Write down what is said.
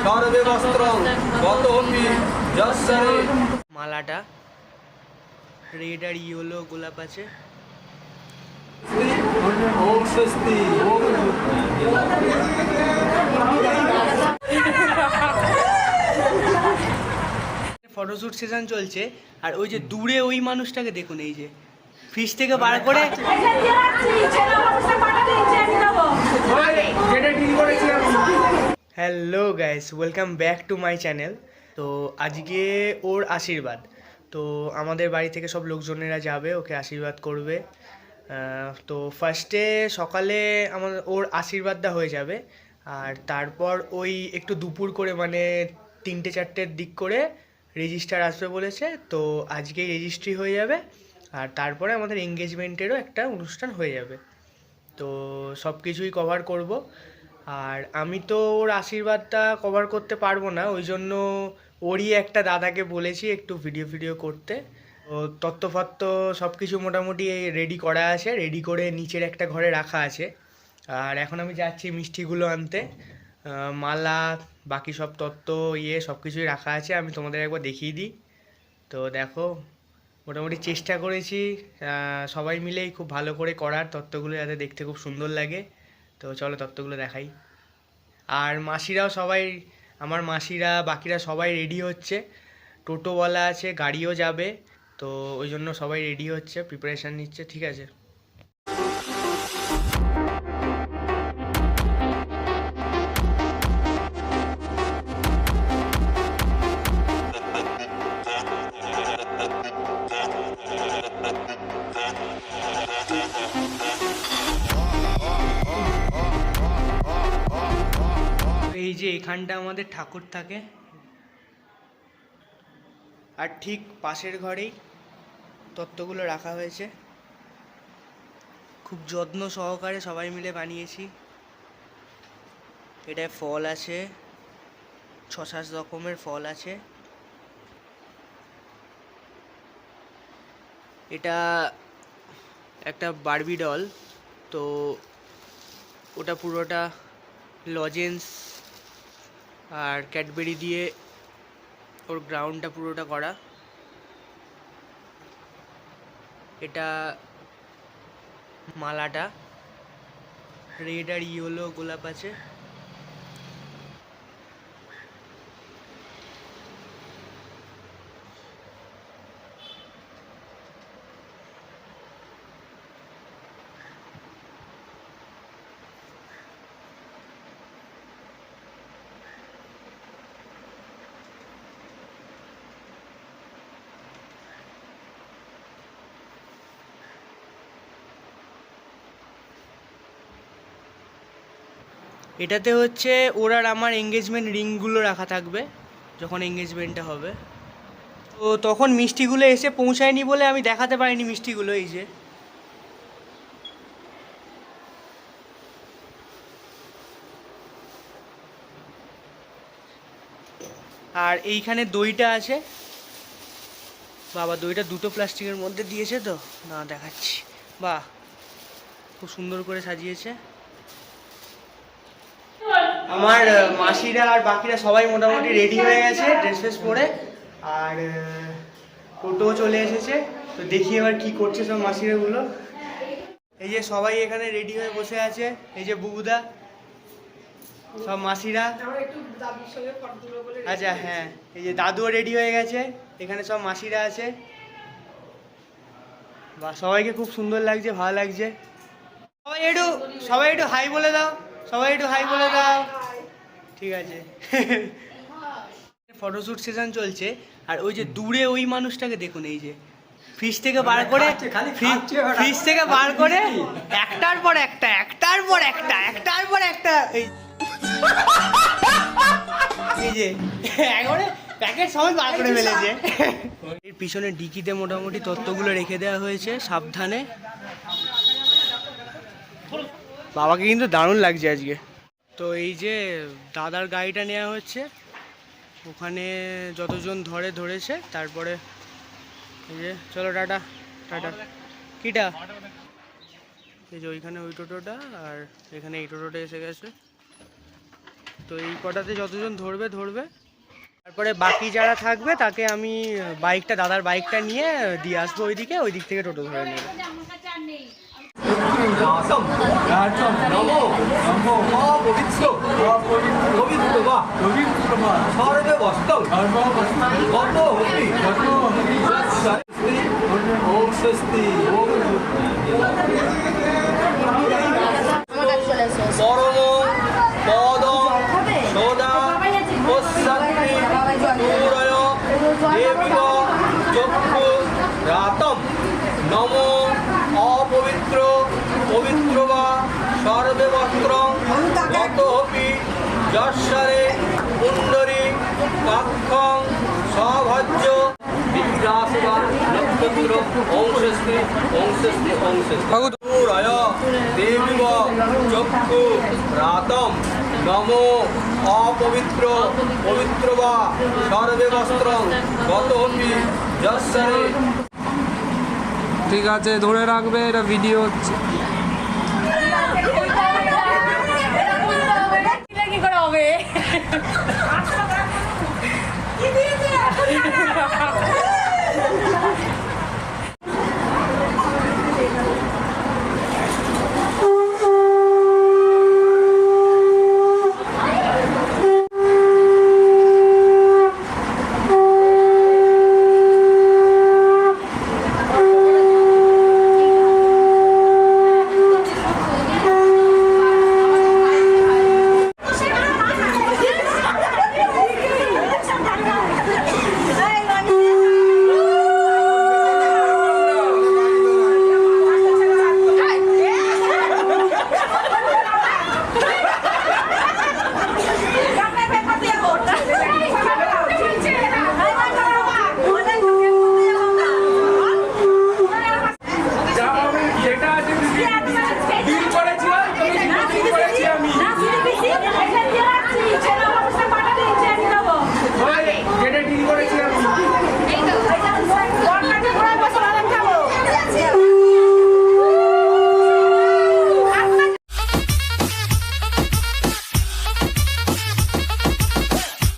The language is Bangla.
সর্বে বস্ত্রং গতোপি যস্যরে। মালাটা রেড আর ইয়েলো গোলাপ আছে। ওম স্বস্তি। ফটোশ্যুট সেশন চলছে আর ওই যে দূরে ওই মানুষটাকে দেখুন, এই যে ফ্রিজ থেকে বার করে। Hello guys, welcome back to my channel. তো আজকে ওর আশীর্বাদ, তো আমাদের বাড়ি থেকে সব লোকজনেরা যাবে, ওকে আশীর্বাদ করবে। তো ফার্স্টে সকালে ওর আশীর্বাদটা হয়ে যাবে, আর তারপর ওই একটু দুপুর করে মানে 3-4টের দিক করে রেজিস্টার আসবে বলেছে। তো আজকেই রেজিস্ট্রি হয়ে যাবে, আর তারপরে আমাদের এঙ্গেজমেন্টেরও একটা অনুষ্ঠান হয়ে যাবে। তো সব কিছুই কভার করব। আর আমি তো ওর আশীর্বাদটা কভার করতে পারবো না, ওই জন্য ওরই একটা দাদাকে বলেছি একটু ভিডিও করতে। তো তত্ত্বফত্ত সব কিছু মোটামুটি রেডি করা আছে, রেডি করে নিচের একটা ঘরে রাখা আছে। আর এখন আমি যাচ্ছি মিষ্টিগুলো আনতে, মালা বাকি সব তত্ত্ব সব কিছুই রাখা আছে, আমি তোমাদের একবার দেখিয়ে দিই। তো দেখো, মোটামুটি চেষ্টা করেছি সবাই মিলেই খুব ভালো করে করার, তত্ত্বগুলো যাতে দেখতে খুব সুন্দর লাগে। তো চলো তত্ত্বগুলো দেখাই। আর মাসিরাও সবাই, আমার মাসিরা বাকিরা সবাই রেডি হচ্ছে, টোটোওয়ালা আছে, গাড়িও যাবে। তো ওই জন্য সবাই রেডি হচ্ছে, প্রিপারেশান নিচ্ছে, ঠিক আছে। এই যে এখানটা আমাদের ঠাকুর থাকে, আর ঠিক পাশের ঘরেই তত্ত্বগুলো রাখা হয়েছে। খুব যত্ন সহকারে সবাই মিলে বানিয়েছি। এটায় ফল আছে, 6-7 রকমের ফল আছে। এটা একটা বারবি ডল, তো ওটা পুরোটা লজেন্স আর ক্যাডবেরি দিয়ে ওর গ্রাউন্ডটা পুরোটা করা। এটা মালাটা রেড আর ইয়েলো গোলাপ আছে। এটাতে হচ্ছে ওর আর আমার এঙ্গেজমেন্ট রিংগুলো রাখা থাকবে যখন এঙ্গেজমেন্টটা হবে। তো তখন মিষ্টিগুলো এসে পৌঁছায়নি বলে আমি দেখাতে পারিনি মিষ্টিগুলো। এই যে আর এইখানে দইটা আছে। বাবা, দইটা দুটো প্লাস্টিকের মধ্যে দিয়েছে, তো না দেখাচ্ছি। বাহ, খুব সুন্দর করে সাজিয়েছে। আমার মাসিরা আর বাকিরা সবাই মোটামুটি রেডি হয়ে গেছে ড্রেস ফ্রেস পরে, আর টোটো চলে এসেছে। তো দেখি এবার কি করছে সব মাসিরাগুলো। এই যে সবাই এখানে রেডি হয়ে বসে আছে, এই যে বুবুদা, সব মাসিরা। আচ্ছা হ্যাঁ, এই যে দাদুও রেডি হয়ে গেছে, এখানে সব মাসিরা আছে। বা সবাইকে খুব সুন্দর লাগছে, ভালো লাগছে। সবাই একটু হাই বলে দাও, সবাই একটু হাই বলে দাও, ঠিক আছে। ফটোশ্যুট সেশন চলছে আর ওই যে দূরে ওই মানুষটাকে দেখুন, এই যে ফ্রিজ থেকে বার করে, ফ্রিজ থেকে বার করে একটার পর একটা, একটার পর একটা, একটার পর একটা, এই যে একবারে প্যাকেট সবাই বার করে ফেলেছে। এর পিছনে ডিকিতে মোটামুটি তত্ত্বগুলো রেখে দেওয়া হয়েছে সাবধানে। বাবাকে কিন্তু দারুণ লাগছে আজকে। তো এই যে দাদার গাড়িটা নেওয়া হচ্ছে, ওখানে যতজন ধরেছে, তারপরে এই যে চলো টাটা টাটা। কিটা এই যে ওইখানে ওই টোটোটা, আর এখানে এই টোটোটা এসে গেছে। তো এই কটাতে যতজন ধরবে ধরবে, তারপরে বাকি যারা থাকবে তাকে আমি বাইকটা, দাদার বাইকটা নিয়ে দিয়ে আসবো ওই দিক থেকে টোটো ধরে নেবো। নমো অপবিত্র পবিত্র বা সর্বে বস্তং গত হপি ওম স্বস্তি পরম পদম সদা পশ্চাত্তি পুরয় দেবিব চক্ষু রাতম নমো অপবিত্র পবিত্র বা সর্বে বস্ত্রং গত হপি যশ্বরে পুণ্ডরী কাক্ষং সভজ্য বিগ্রাসবা নক্ষত্র অংশস্তি অংশস্তি অংশস্তি পুরয় দেবিব চক্ষু রাতম নমো অপবিত্র পবিত্র বা সর্বে বস্ত্রং গত হপি যশ্বরে। ঠিক আছে, ধরে রাখবে, এটা ভিডিও হচ্ছে। কি করে হবে?